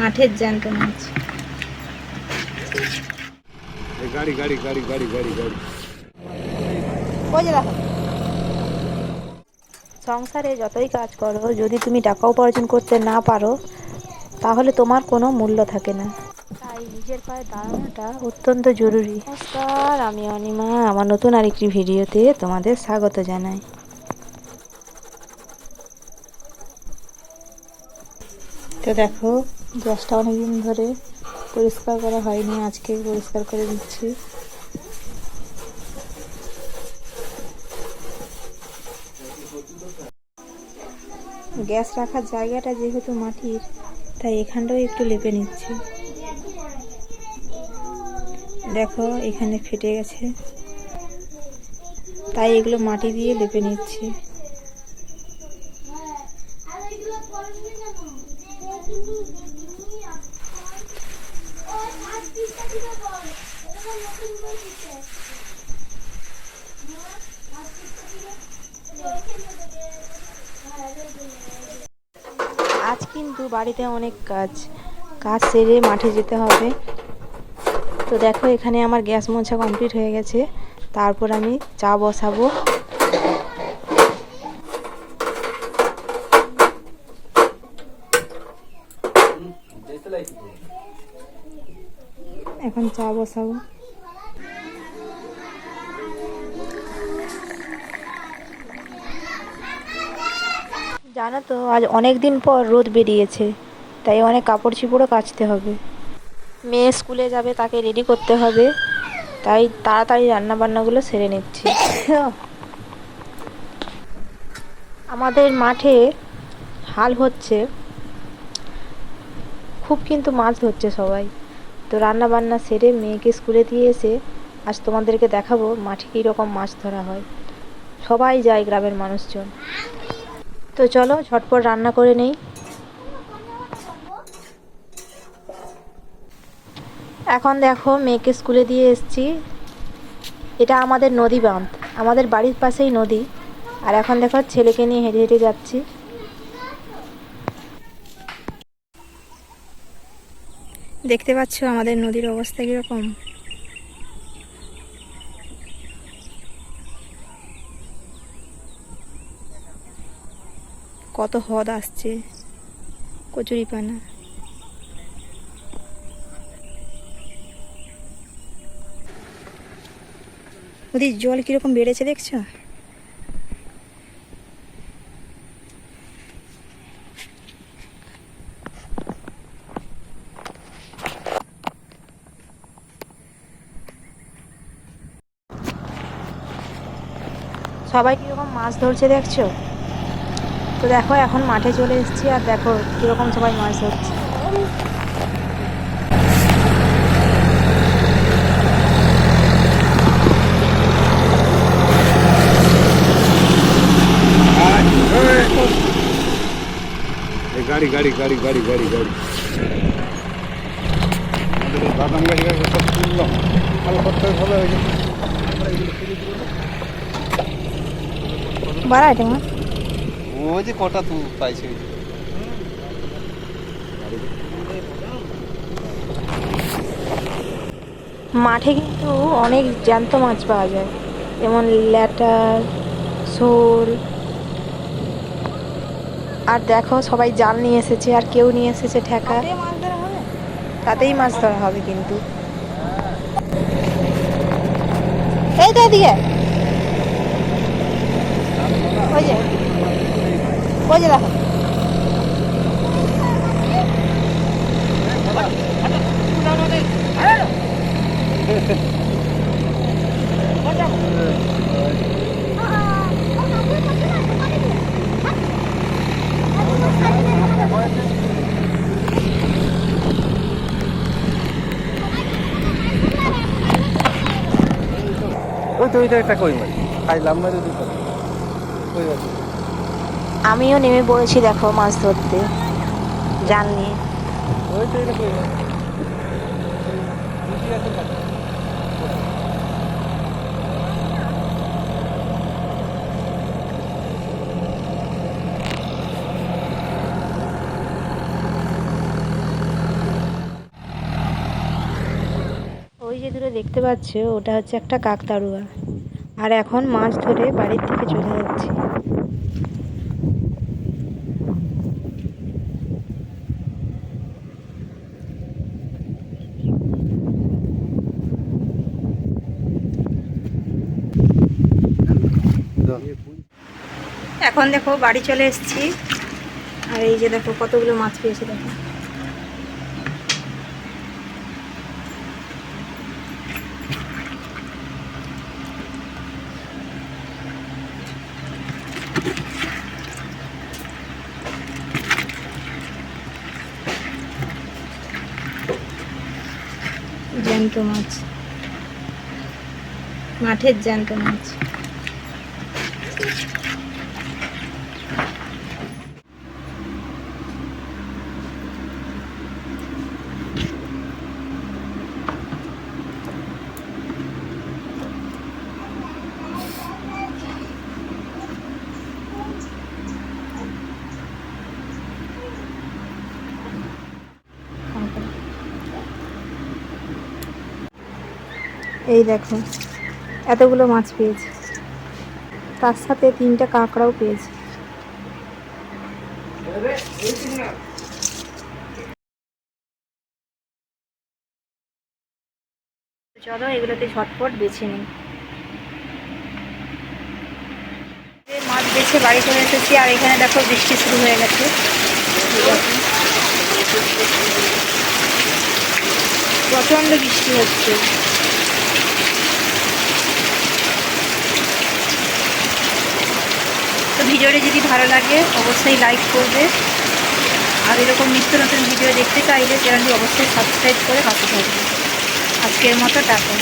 মাঠের জ্যান্ত মাছ। গাড়ি গাড়ি গাড়ি গাড়ি গাড়ি গাড়ি। ওই যে দেখো, সংসারে যতই কাজ করো, যদি তুমি টাকা উপার্জন করতে না পারো তাহলে তোমার কোনো মূল্য থাকে না। তাই নিজের পায়ে দাঁড়ানোটা অত্যন্ত জরুরি। নমস্কার, আমি অনিমা। আমার নতুন আরেকটি ভিডিওতে তোমাদের স্বাগত জানাই। তো দেখো, গ্যাসটা অনেকদিন ধরে পরিষ্কার করা হয়নি, আজকে পরিষ্কার করে দিচ্ছি। গ্যাস রাখার জায়গাটা যেহেতু মাটির, তাই এখানটাও একটু লেপে নিচ্ছি। দেখো এখানে ফেটে গেছে, তাই এগুলো মাটি দিয়ে লেপে নিচ্ছি। আজ কিন্তু বাড়িতে অনেক কাজ সেরে মাঠে যেতে হবে। তো দেখো এখানে আমার গ্যাস মোছা কমপ্লিট হয়ে গেছে। তারপর আমি চা বসাবো। এখন চা বসাবো। জানো তো, আজ অনেক দিন পর রোদ বেরিয়েছে, তাই অনেক কাপড় চোপড়ও কাচতে হবে। মেয়ে স্কুলে যাবে, তাকে রেডি করতে হবে, তাই তাড়াতাড়ি রান্না বান্নাগুলো সেরে নিচ্ছি। আমাদের মাঠে হাল হচ্ছে খুব, কিন্তু মাছ ধরছে সবাই। তো রান্না বান্না সেরে মেয়েকে স্কুলে দিয়ে এসে আজ তোমাদেরকে দেখাবো মাঠে কীরকম মাছ ধরা হয়। সবাই যায়, গ্রামের মানুষজন। তো চলো ঝটপট রান্না করে নেই। এখন দেখো মেয়েকে স্কুলে দিয়ে এসেছি। এটা আমাদের নদী বাঁধ, আমাদের বাড়ির পাশেই নদী। আর এখন দেখো ছেলেকে নিয়ে হেঁটে হেঁটে যাচ্ছি। দেখতে পাচ্ছ আমাদের নদীর অবস্থা কীরকম। কত হ্রদ আসছে, কচুরিপানা। নদীর জল কীরকম বেড়েছে দেখছো। সবাই কীরকম মাছ ধরছে দেখছো। তো দেখো এখন মাঠে চলে এসেছি, আর দেখো কীরকম সবাই মাছ ধরছে। গাড়ি গাড়ি গাড়ি গাড়ি গাড়ি গাড়ি। বাদাম গাড়ি গাড়ি সব তুললাম, ভালো করতে ভালো হয়ে গেছে। বাড়া এটা মা, ওই যে কটা তুই পাইছে। মাঠে কিন্তু অনেক জ্যান্ত মাছ পাওয়া যায়, যেমন ল্যাটার, শোল। আর দেখো সবাই জাল নিয়ে এসেছে, আর কেউ নিয়ে এসেছে ঠেকা। তাতেই মাছ ধরা হবে কিন্তু। এই তো এদিকে, ওই যে ওই যে দেখো। ওই তো ওইটা একটা কই মাছ খাইলাম না যদি কই মাছ। আমিও নেমে পড়েছি দেখো মাছ ধরতে, জাল নিয়ে। ওই তো এটা কই মাছ। বুঝি আছে না। দূরে দেখতে পাচ্ছ ওটা হচ্ছে একটা কাকতাড়ুয়া, আর এখন মাছ ধরে বাড়ির দিকে চলে যাচ্ছি। এখন দেখো বাড়ি চলে এসেছি, আর এই যে দেখো কতগুলো মাছ পেয়েছি দেখো। জ্যান্ত মাছ, মাঠের জ্যান্ত মাছ। এই দেখো এতগুলো মাছ পেয়েছি, তার সাথে 3টা কাঁকড়াও পেয়েছি। চলো এগুলোতে ঝটপট বেছে নিই। মাছ বেছে বাড়ি চলে এসেছি, আর এখানে দেখো বৃষ্টি শুরু হয়ে গেছে। প্রচণ্ড বৃষ্টি হচ্ছে। তো ভিডিওটি যদি ভালো লাগে অবশ্যই লাইক করবে, আর এরকম নিত্য নতুন ভিডিও দেখতে চাইলে চ্যানেলটি অবশ্যই সাবস্ক্রাইব করে পাশে থাকবে। আজকের মতো টাটা।